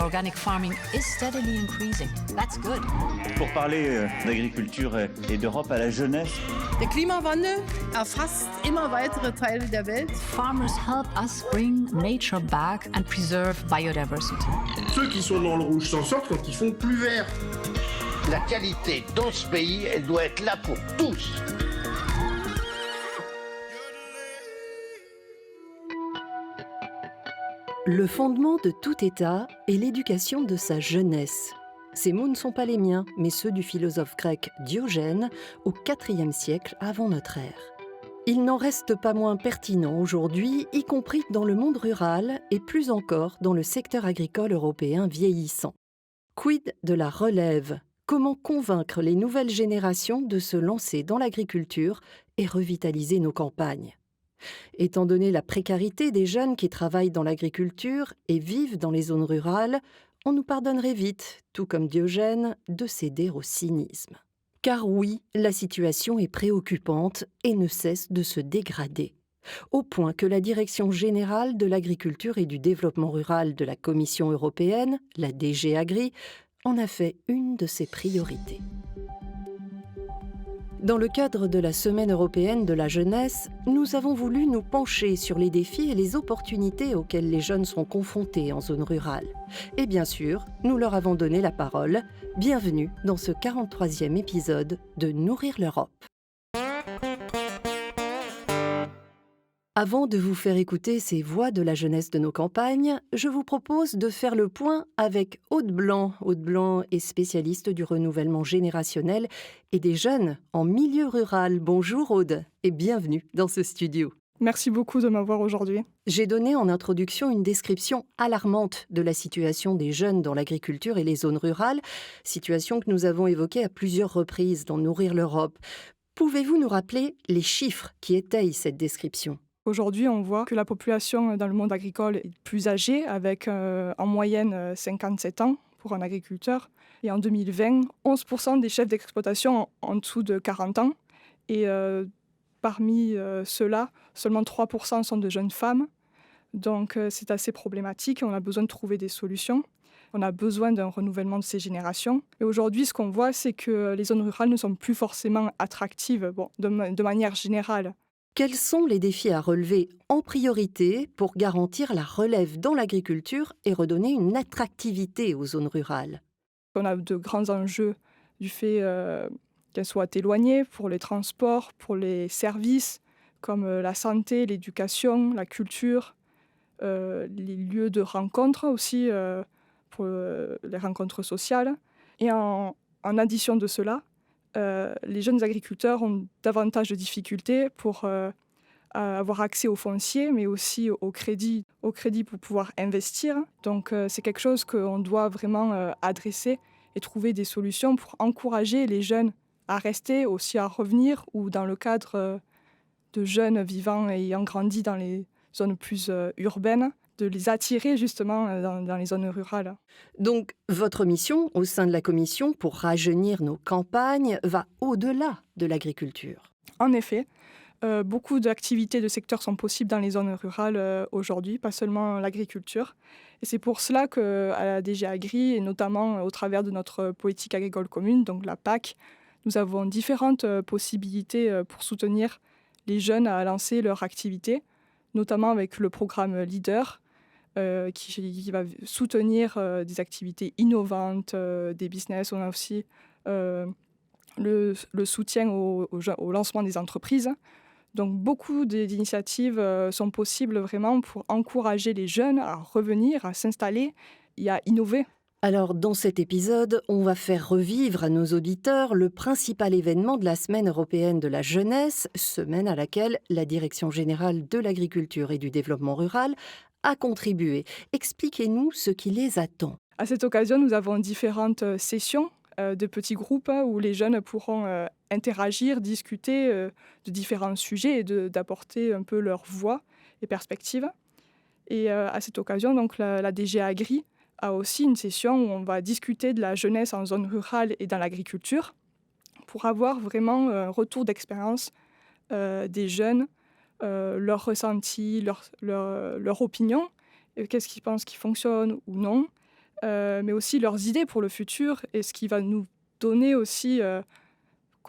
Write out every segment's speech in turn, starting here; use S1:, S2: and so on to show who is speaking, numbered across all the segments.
S1: Organic farming is steadily increasing. That's good.
S2: Pour parler d'agriculture et d'Europe à la jeunesse.
S3: Der Klimawandel erfasst immer weitere Teile der Welt.
S1: Farmers help us bring nature back and preserve biodiversity.
S4: Ceux qui sont dans le rouge s'en sortent quand ils font plus vert.
S5: La qualité dans ce pays, elle doit être là pour tous.
S6: Le fondement de tout État est l'éducation de sa jeunesse. Ces mots ne sont pas les miens, mais ceux du philosophe grec Diogène au IVe siècle avant notre ère. Il n'en reste pas moins pertinent aujourd'hui, y compris dans le monde rural et plus encore dans le secteur agricole européen vieillissant. Quid de la relève ? Comment convaincre les nouvelles générations de se lancer dans l'agriculture et revitaliser nos campagnes ? Étant donné la précarité des jeunes qui travaillent dans l'agriculture et vivent dans les zones rurales, on nous pardonnerait vite, tout comme Diogène, de céder au cynisme. Car oui, la situation est préoccupante et ne cesse de se dégrader. Au point que la Direction générale de l'agriculture et du développement rural de la Commission européenne, la DG Agri, en a fait une de ses priorités. Dans le cadre de la Semaine européenne de la jeunesse, nous avons voulu nous pencher sur les défis et les opportunités auxquels les jeunes sont confrontés en zone rurale. Et bien sûr, nous leur avons donné la parole. Bienvenue dans ce 43e épisode de Nourrir l'Europe. Avant de vous faire écouter ces voix de la jeunesse de nos campagnes, je vous propose de faire le point avec Aude Blanc. Aude Blanc est spécialiste du renouvellement générationnel et des jeunes en milieu rural. Bonjour Aude et bienvenue dans ce studio.
S7: Merci beaucoup de m'avoir aujourd'hui.
S6: J'ai donné en introduction une description alarmante de la situation des jeunes dans l'agriculture et les zones rurales, situation que nous avons évoquée à plusieurs reprises dans Nourrir l'Europe. Pouvez-vous nous rappeler les chiffres qui étayent cette description ?
S7: Aujourd'hui, on voit que la population dans le monde agricole est plus âgée, avec en moyenne 57 ans pour un agriculteur. Et en 2020, 11% des chefs d'exploitation en dessous de 40 ans. Et parmi ceux-là, seulement 3% sont de jeunes femmes. Donc c'est assez problématique. On a besoin de trouver des solutions. On a besoin d'un renouvellement de ces générations. Et aujourd'hui, ce qu'on voit, c'est que les zones rurales ne sont plus forcément attractives de manière générale.
S6: Quels sont les défis à relever en priorité pour garantir la relève dans l'agriculture et redonner une attractivité aux zones rurales ?
S7: On a de grands enjeux du fait qu'elles soient éloignées pour les transports, pour les services comme la santé, l'éducation, la culture, les lieux de rencontre aussi pour les rencontres sociales. Et en addition de cela, les jeunes agriculteurs ont davantage de difficultés pour avoir accès au foncier, mais aussi au crédit pour pouvoir investir. Donc c'est quelque chose qu'on doit vraiment adresser et trouver des solutions pour encourager les jeunes à rester, aussi à revenir, ou dans le cadre de jeunes vivant et ayant grandi dans les zones plus urbaines, de les attirer justement dans les zones rurales.
S6: Donc, votre mission au sein de la Commission pour rajeunir nos campagnes va au-delà de l'agriculture.
S7: En effet, beaucoup d'activités de secteur sont possibles dans les zones rurales aujourd'hui, pas seulement l'agriculture. Et c'est pour cela qu'à la DG Agri, et notamment au travers de notre politique agricole commune, donc la PAC, nous avons différentes possibilités pour soutenir les jeunes à lancer leur activité, notamment avec le programme Leader, qui va soutenir des activités innovantes, des business. On a aussi le soutien au lancement des entreprises. Donc beaucoup d'initiatives sont possibles vraiment pour encourager les jeunes à revenir, à s'installer et à innover.
S6: Alors, dans cet épisode, on va faire revivre à nos auditeurs le principal événement de la Semaine européenne de la jeunesse, semaine à laquelle la Direction générale de l'agriculture et du développement rural a contribué. Expliquez-nous ce qui les attend.
S7: À cette occasion, nous avons différentes sessions de petits groupes où les jeunes pourront interagir, discuter de différents sujets et d'apporter un peu leur voix et perspectives. Et à cette occasion, donc, la DG Agri a aussi une session où on va discuter de la jeunesse en zone rurale et dans l'agriculture pour avoir vraiment un retour d'expérience des jeunes, leurs ressentis, leur opinion, qu'est-ce qu'ils pensent qui fonctionne ou non, mais aussi leurs idées pour le futur et ce qui va nous donner aussi,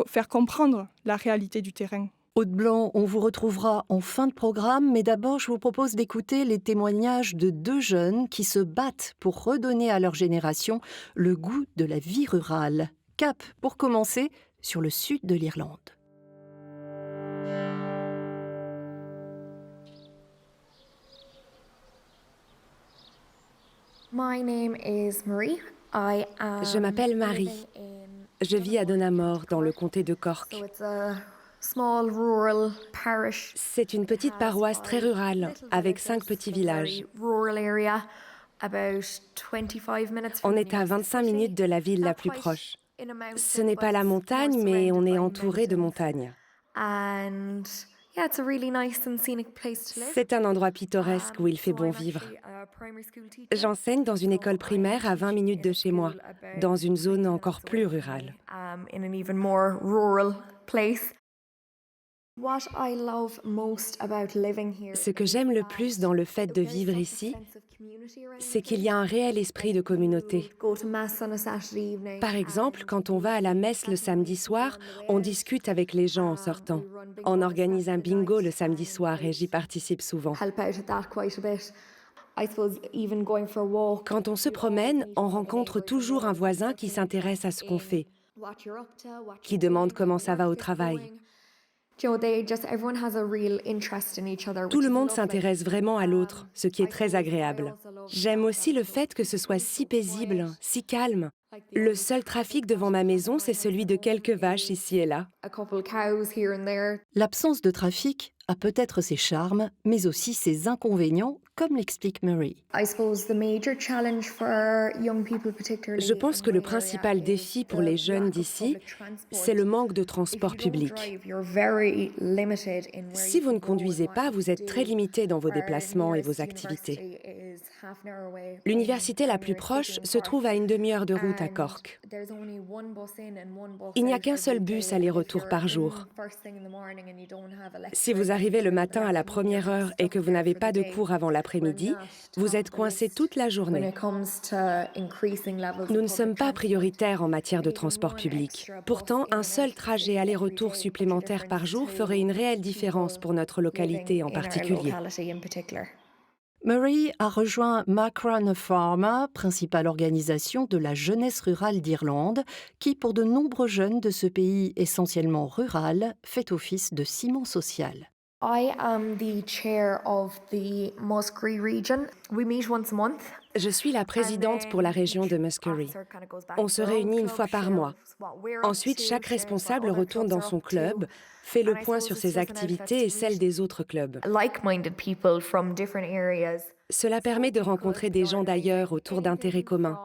S7: faire comprendre la réalité du terrain.
S6: Aude Blanc, on vous retrouvera en fin de programme, mais d'abord je vous propose d'écouter les témoignages de 2 jeunes qui se battent pour redonner à leur génération le goût de la vie rurale. Cap, pour commencer, sur le sud de l'Irlande.
S8: Je m'appelle Marie. Je vis à Donamore, dans le comté de Cork. C'est une petite paroisse très rurale, avec 5 petits villages. On est à 25 minutes de la ville la plus proche. Ce n'est pas la montagne, mais on est entouré de montagnes. C'est un endroit pittoresque où il fait bon vivre. J'enseigne dans une école primaire à 20 minutes de chez moi, dans une zone encore plus rurale. Ce que j'aime le plus dans le fait de vivre ici, c'est qu'il y a un réel esprit de communauté. Par exemple, quand on va à la messe le samedi soir, on discute avec les gens en sortant. On organise un bingo le samedi soir et j'y participe souvent. Quand on se promène, on rencontre toujours un voisin qui s'intéresse à ce qu'on fait, qui demande comment ça va au travail. Tout le monde s'intéresse vraiment à l'autre, ce qui est très agréable. J'aime aussi le fait que ce soit si paisible, si calme. Le seul trafic devant ma maison, c'est celui de quelques vaches ici et là.
S6: L'absence de trafic a peut-être ses charmes, mais aussi ses inconvénients, comme l'explique Murray.
S8: Je pense que le principal défi pour les jeunes d'ici, c'est le manque de transport public. Si vous ne conduisez pas, vous êtes très limité dans vos déplacements et vos activités. L'université la plus proche se trouve à une demi-heure de route à Cork. Il n'y a qu'un seul bus aller-retour par jour. Si vous arrivez le matin à la première heure et que vous n'avez pas de cours avant l'après-midi, vous êtes coincé toute la journée. Nous ne sommes pas prioritaires en matière de transport public. Pourtant, un seul trajet aller-retour supplémentaire par jour ferait une réelle différence pour notre localité en particulier.
S6: Murray a rejoint Macra Pharma, principale organisation de la jeunesse rurale d'Irlande, qui, pour de nombreux jeunes de ce pays essentiellement rural, fait office de ciment social.
S8: Je suis la présidente pour la région de Muskerry. On se réunit une fois par mois. Ensuite, chaque responsable retourne dans son club, fait le point sur ses activités et celles des autres clubs. Cela permet de rencontrer des gens d'ailleurs autour d'intérêts communs.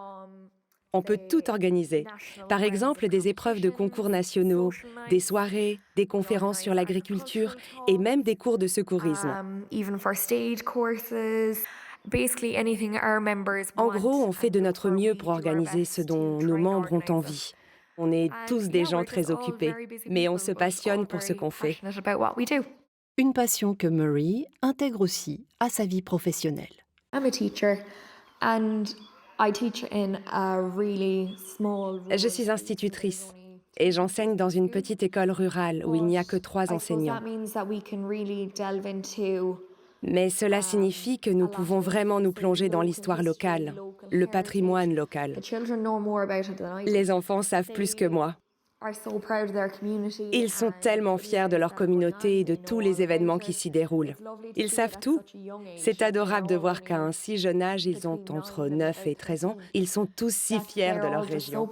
S8: On peut tout organiser. Par exemple, des épreuves de concours nationaux, des soirées, des conférences sur l'agriculture et même des cours de secourisme. En gros, on fait de notre mieux pour organiser ce dont nos membres ont envie. On est tous des gens très occupés, mais on se passionne pour ce qu'on fait.
S6: Une passion que Murray intègre aussi à sa vie professionnelle.
S8: Je suis institutrice et j'enseigne dans une petite école rurale où il n'y a que 3 enseignants. Mais cela signifie que nous pouvons vraiment nous plonger dans l'histoire locale, le patrimoine local. Les enfants savent plus que moi. Ils sont tellement fiers de leur communauté et de tous les événements qui s'y déroulent. Ils savent tout. C'est adorable de voir qu'à un si jeune âge, ils ont entre 9 et 13 ans, ils sont tous si fiers de leur région.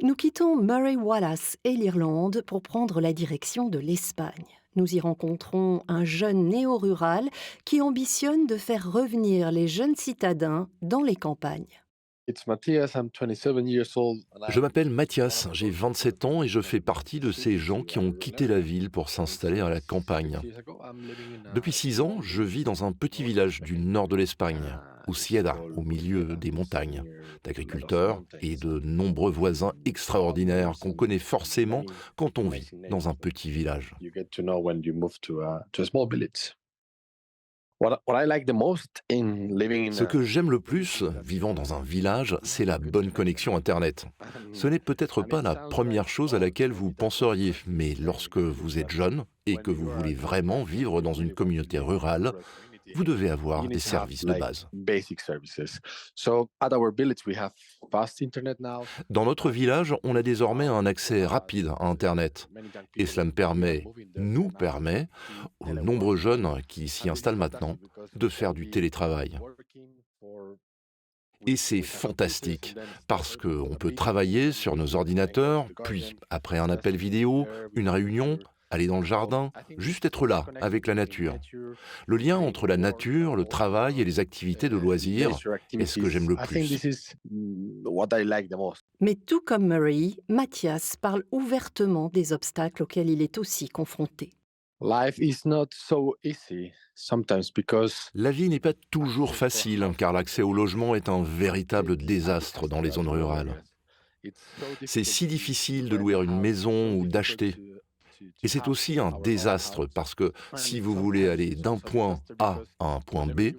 S6: Nous quittons Murray Wallace et l'Irlande pour prendre la direction de l'Espagne. Nous y rencontrons un jeune néo-rural qui ambitionne de faire revenir les jeunes citadins dans les campagnes.
S9: Je m'appelle Mathias, j'ai 27 ans et je fais partie de ces gens qui ont quitté la ville pour s'installer à la campagne. Depuis 6 ans, je vis dans un petit village du nord de l'Espagne, Usieda, au milieu des montagnes, d'agriculteurs et de nombreux voisins extraordinaires qu'on connaît forcément quand on vit dans un petit village. Ce que j'aime le plus, vivant dans un village, c'est la bonne connexion Internet. Ce n'est peut-être pas la première chose à laquelle vous penseriez, mais lorsque vous êtes jeune et que vous voulez vraiment vivre dans une communauté rurale, vous devez avoir des services de base. Dans notre village, on a désormais un accès rapide à Internet. Et cela nous permet, aux nombreux jeunes qui s'y installent maintenant, de faire du télétravail. Et c'est fantastique, parce qu'on peut travailler sur nos ordinateurs, puis, après un appel vidéo, une réunion, aller dans le jardin, juste être là, avec la nature. Le lien entre la nature, le travail et les activités de loisirs est ce que j'aime le plus.
S6: Mais tout comme Murray, Mathias parle ouvertement des obstacles auxquels il est aussi confronté.
S9: La vie n'est pas toujours facile, car l'accès au logement est un véritable désastre dans les zones rurales. C'est si difficile de louer une maison ou d'acheter. Et c'est aussi un désastre parce que si vous voulez aller d'un point A à un point B,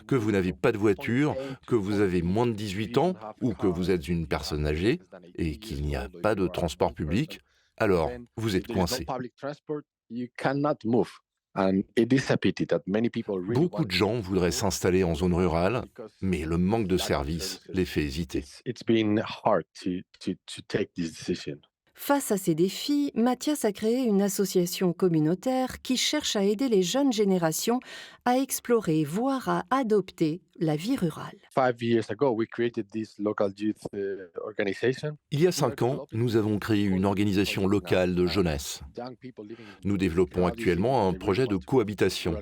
S9: que vous n'avez pas de voiture, que vous avez moins de 18 ans ou que vous êtes une personne âgée et qu'il n'y a pas de transport public, alors vous êtes coincé. Beaucoup de gens voudraient s'installer en zone rurale, mais le manque de services les fait hésiter.
S6: Face à ces défis, Mathias a créé une association communautaire qui cherche à aider les jeunes générations à explorer, voire à adopter la vie rurale.
S9: Il y a 5 ans, nous avons créé une organisation locale de jeunesse. Nous développons actuellement un projet de cohabitation.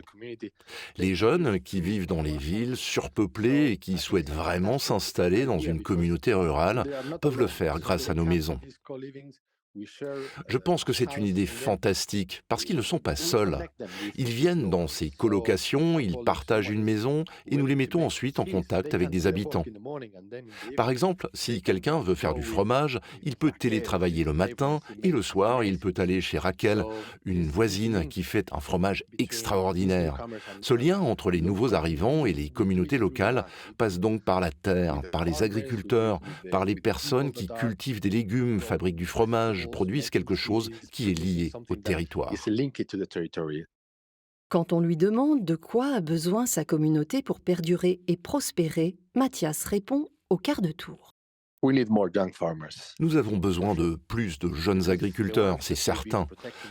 S9: Les jeunes qui vivent dans les villes surpeuplées et qui souhaitent vraiment s'installer dans une communauté rurale peuvent le faire grâce à nos maisons. Je pense que c'est une idée fantastique parce qu'ils ne sont pas seuls. Ils viennent dans ces colocations, ils partagent une maison et nous les mettons ensuite en contact avec des habitants. Par exemple, si quelqu'un veut faire du fromage, il peut télétravailler le matin et le soir, il peut aller chez Raquel, une voisine qui fait un fromage extraordinaire. Ce lien entre les nouveaux arrivants et les communautés locales passe donc par la terre, par les agriculteurs, par les personnes qui cultivent des légumes, fabriquent du fromage, produisent quelque chose qui est lié au territoire.
S6: Quand on lui demande de quoi a besoin sa communauté pour perdurer et prospérer, Mathias répond au quart de tour.
S9: Nous avons besoin de plus de jeunes agriculteurs, c'est certain,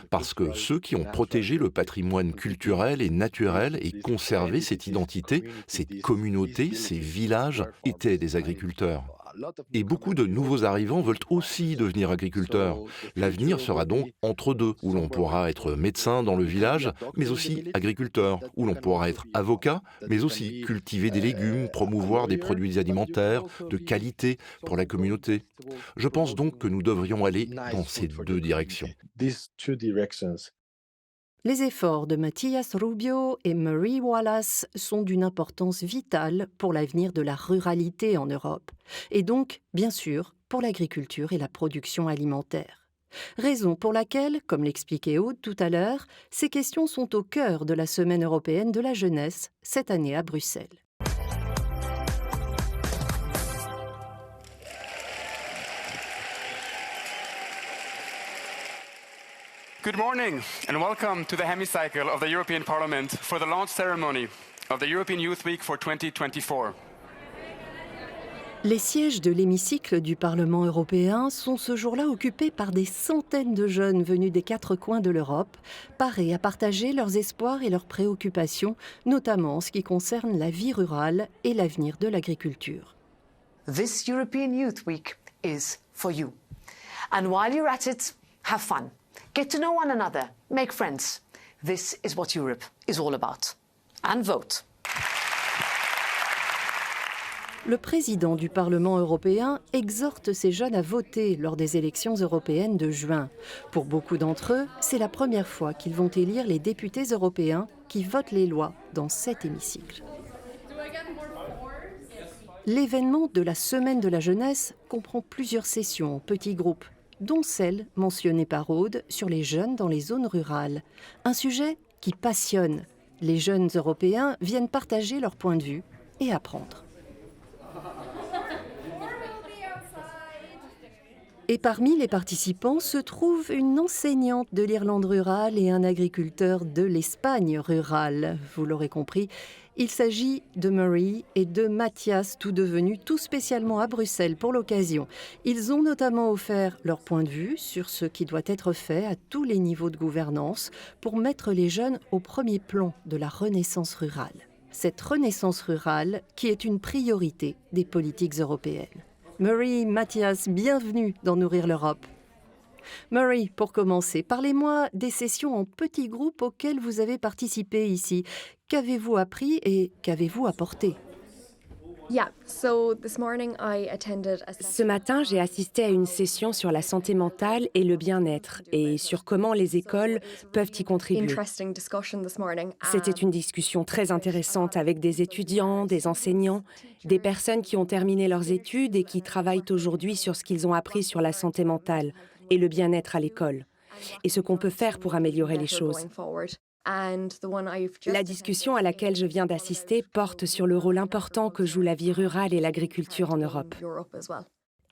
S9: parce que ceux qui ont protégé le patrimoine culturel et naturel et conservé cette identité, cette communauté, ces villages, étaient des agriculteurs. Et beaucoup de nouveaux arrivants veulent aussi devenir agriculteurs. L'avenir sera donc entre deux, où l'on pourra être médecin dans le village, mais aussi agriculteur, où l'on pourra être avocat, mais aussi cultiver des légumes, promouvoir des produits alimentaires de qualité pour la communauté. Je pense donc que nous devrions aller dans ces deux directions.
S6: Les efforts de Matías Rubio et Murray Wallace sont d'une importance vitale pour l'avenir de la ruralité en Europe, et donc, bien sûr, pour l'agriculture et la production alimentaire. Raison pour laquelle, comme l'expliquait Aude tout à l'heure, ces questions sont au cœur de la Semaine européenne de la jeunesse, cette année à Bruxelles.
S10: Good morning and welcome to the hemicycle of the European Parliament for the launch ceremony of the European Youth Week for 2024.
S6: Les sièges de l'hémicycle du Parlement européen sont ce jour-là occupés par des centaines de jeunes venus des 4 coins de l'Europe, parés à partager leurs espoirs et leurs préoccupations, notamment en ce qui concerne la vie rurale et l'avenir de l'agriculture.
S11: This European Youth Week is for you. And while you're at it, have fun. Get to know one another, make friends. This is what Europe is all about. And vote.
S6: Le président du Parlement européen exhorte ces jeunes à voter lors des élections européennes de juin. Pour beaucoup d'entre eux, c'est la première fois qu'ils vont élire les députés européens qui votent les lois dans cet hémicycle. L'événement de la Semaine de la jeunesse comprend plusieurs sessions en petits groupes, dont celle mentionnée par Aude sur les jeunes dans les zones rurales. Un sujet qui passionne, les jeunes Européens viennent partager leur point de vue et apprendre. Et parmi les participants se trouve une enseignante de l'Irlande rurale et un agriculteur de l'Espagne rurale. Vous l'aurez compris, il s'agit de Murray et de Mathias, tous devenus tout spécialement à Bruxelles pour l'occasion. Ils ont notamment offert leur point de vue sur ce qui doit être fait à tous les niveaux de gouvernance pour mettre les jeunes au premier plan de la renaissance rurale. Cette renaissance rurale qui est une priorité des politiques européennes. Murray, Mathias, bienvenue dans Nourrir l'Europe. Murray, pour commencer, parlez-moi des sessions en petits groupes auxquelles vous avez participé ici. Qu'avez-vous appris et qu'avez-vous apporté ?
S8: Ce matin, j'ai assisté à une session sur la santé mentale et le bien-être et sur comment les écoles peuvent y contribuer. C'était une discussion très intéressante avec des étudiants, des enseignants, des personnes qui ont terminé leurs études et qui travaillent aujourd'hui sur ce qu'ils ont appris sur la santé mentale et le bien-être à l'école et ce qu'on peut faire pour améliorer les choses. La discussion à laquelle je viens d'assister porte sur le rôle important que joue la vie rurale et l'agriculture en Europe.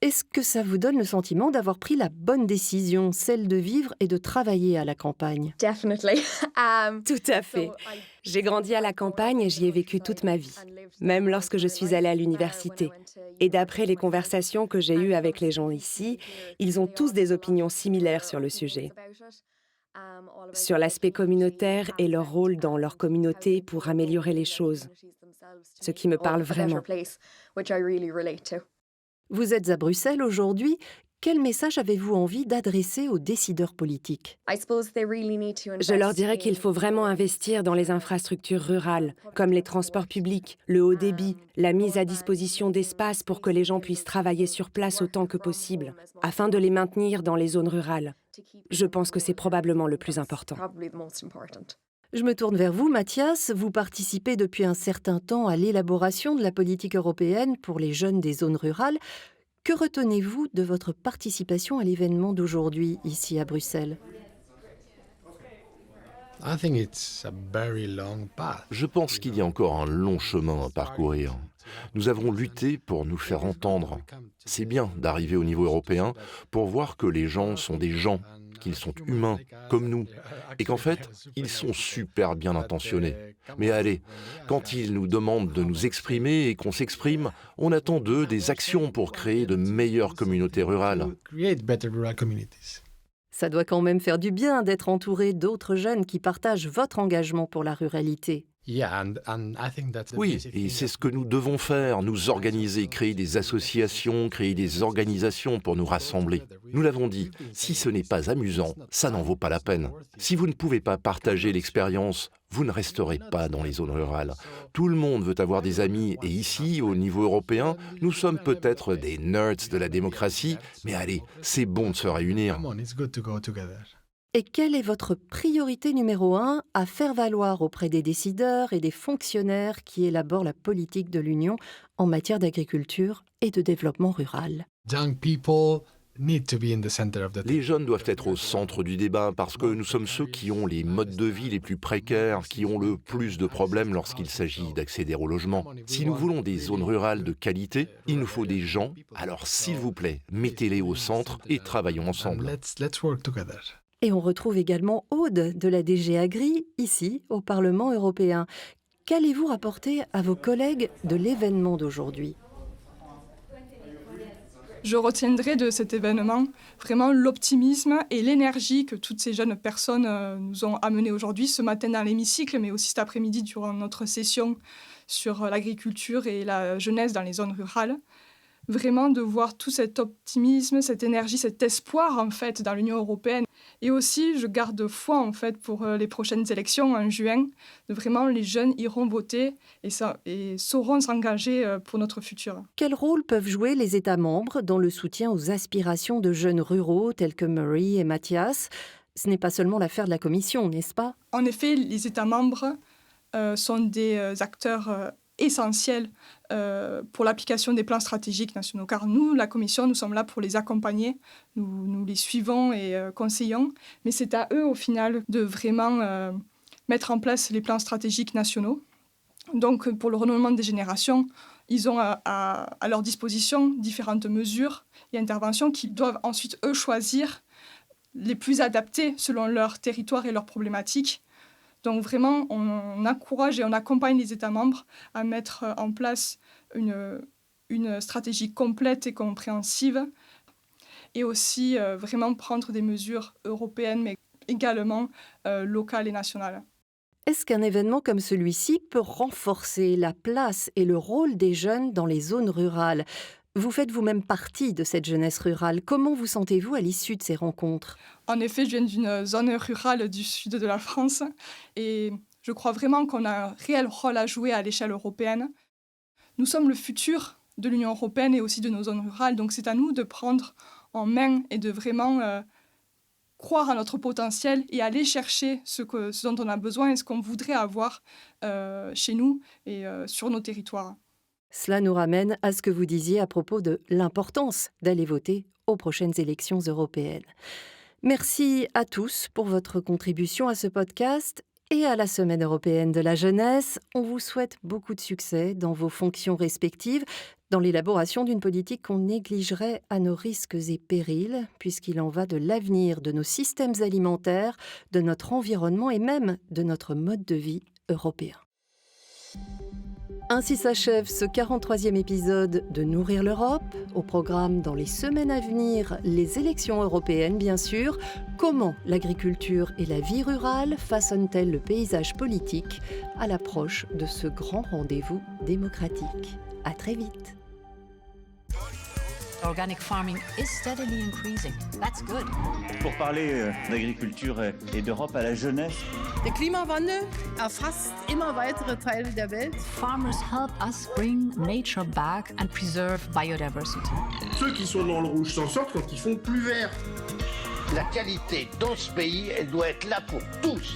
S6: Est-ce que ça vous donne le sentiment d'avoir pris la bonne décision, celle de vivre et de travailler à la campagne ?
S8: Tout à fait. J'ai grandi à la campagne et j'y ai vécu toute ma vie, même lorsque je suis allée à l'université. Et d'après les conversations que j'ai eues avec les gens ici, ils ont tous des opinions similaires sur le sujet. Sur l'aspect communautaire et leur rôle dans leur communauté pour améliorer les choses, ce qui me parle vraiment.
S6: Vous êtes à Bruxelles aujourd'hui. Quel message avez-vous envie d'adresser aux décideurs politiques ?
S8: Je leur dirais qu'il faut vraiment investir dans les infrastructures rurales, comme les transports publics, le haut débit, la mise à disposition d'espaces pour que les gens puissent travailler sur place autant que possible, afin de les maintenir dans les zones rurales. Je pense que c'est probablement le plus important.
S6: Je me tourne vers vous, Mathias. Vous participez depuis un certain temps à l'élaboration de la politique européenne pour les jeunes des zones rurales. Que retenez-vous de votre participation à l'événement d'aujourd'hui, ici à Bruxelles ?
S9: Je pense qu'il y a encore un long chemin à parcourir. Nous avons lutté pour nous faire entendre. C'est bien d'arriver au niveau européen pour voir que les gens sont des gens, qu'ils sont humains, comme nous, et qu'en fait, ils sont super bien intentionnés. Mais allez, quand ils nous demandent de nous exprimer et qu'on s'exprime, on attend d'eux des actions pour créer de meilleures communautés rurales.
S6: Ça doit quand même faire du bien d'être entouré d'autres jeunes qui partagent votre engagement pour la ruralité.
S9: Oui, et c'est ce que nous devons faire, nous organiser, créer des associations, créer des organisations pour nous rassembler. Nous l'avons dit, si ce n'est pas amusant, ça n'en vaut pas la peine. Si vous ne pouvez pas partager l'expérience, vous ne resterez pas dans les zones rurales. Tout le monde veut avoir des amis, et ici, au niveau européen, nous sommes peut-être des nerds de la démocratie, mais allez, c'est bon de se réunir.
S6: Et quelle est votre priorité numéro 1 à faire valoir auprès des décideurs et des fonctionnaires qui élaborent la politique de l'Union en matière d'agriculture et de développement rural ?
S9: Les jeunes doivent être au centre du débat parce que nous sommes ceux qui ont les modes de vie les plus précaires, qui ont le plus de problèmes lorsqu'il s'agit d'accéder au logement. Si nous voulons des zones rurales de qualité, il nous faut des gens, alors s'il vous plaît, mettez-les au centre et travaillons ensemble.
S6: Et on retrouve également Aude de la DG Agri, ici, au Parlement européen. Qu'allez-vous rapporter à vos collègues de l'événement d'aujourd'hui ?
S7: Je retiendrai de cet événement vraiment l'optimisme et l'énergie que toutes ces jeunes personnes nous ont amenés aujourd'hui, ce matin dans l'hémicycle, mais aussi cet après-midi durant notre session sur l'agriculture et la jeunesse dans les zones rurales. Vraiment de voir tout cet optimisme, cette énergie, cet espoir en fait dans l'Union européenne. Et aussi, je garde foi en fait pour les prochaines élections en juin. Vraiment, les jeunes iront voter et sauront s'engager pour notre futur.
S6: Quel rôle peuvent jouer les États membres dans le soutien aux aspirations de jeunes ruraux tels que Murray et Mathias ? Ce n'est pas seulement l'affaire de la Commission, n'est-ce pas ?
S7: En effet, les États membres sont des acteurs essentiels pour l'application des plans stratégiques nationaux. Car nous, la Commission, nous sommes là pour les accompagner, nous les suivons et conseillons, mais c'est à eux, au final, de vraiment mettre en place les plans stratégiques nationaux. Donc, pour le renouvellement des générations, ils ont à leur disposition différentes mesures et interventions qu'ils doivent ensuite, eux, choisir les plus adaptées selon leur territoire et leurs problématiques. Donc, vraiment, on encourage et on accompagne les États membres à mettre en place une stratégie complète et compréhensive et aussi vraiment prendre des mesures européennes, mais également locales et nationales.
S6: Est-ce qu'un événement comme celui-ci peut renforcer la place et le rôle des jeunes dans les zones rurales ? Vous faites vous-même partie de cette jeunesse rurale. Comment vous sentez-vous à l'issue de ces rencontres ?
S7: En effet, je viens d'une zone rurale du sud de la France et je crois vraiment qu'on a un réel rôle à jouer à l'échelle européenne. Nous sommes le futur de l'Union européenne et aussi de nos zones rurales, donc c'est à nous de prendre en main et de vraiment croire à notre potentiel et aller chercher ce dont on a besoin et ce qu'on voudrait avoir chez nous et sur nos territoires.
S6: Cela nous ramène à ce que vous disiez à propos de l'importance d'aller voter aux prochaines élections européennes. Merci à tous pour votre contribution à ce podcast et à la Semaine européenne de la jeunesse. On vous souhaite beaucoup de succès dans vos fonctions respectives, dans l'élaboration d'une politique qu'on négligerait à nos risques et périls, puisqu'il en va de l'avenir de nos systèmes alimentaires, de notre environnement et même de notre mode de vie européen. Ainsi s'achève ce 43e épisode de Nourrir l'Europe. Au programme dans les semaines à venir, les élections européennes bien sûr. Comment l'agriculture et la vie rurale façonnent-elles le paysage politique à l'approche de ce grand rendez-vous démocratique ? À très vite.
S1: Organic farming is steadily increasing. That's good.
S2: Pour parler d'agriculture et d'Europe à la jeunesse.
S3: Der Klimawandel erfasst immer weitere Teile der Welt.
S1: Farmers help us bring nature back and preserve biodiversity.
S4: Ceux qui sont dans le rouge s'en sortent quand ils font plus vert.
S5: La qualité dans ce pays, elle doit être là pour tous.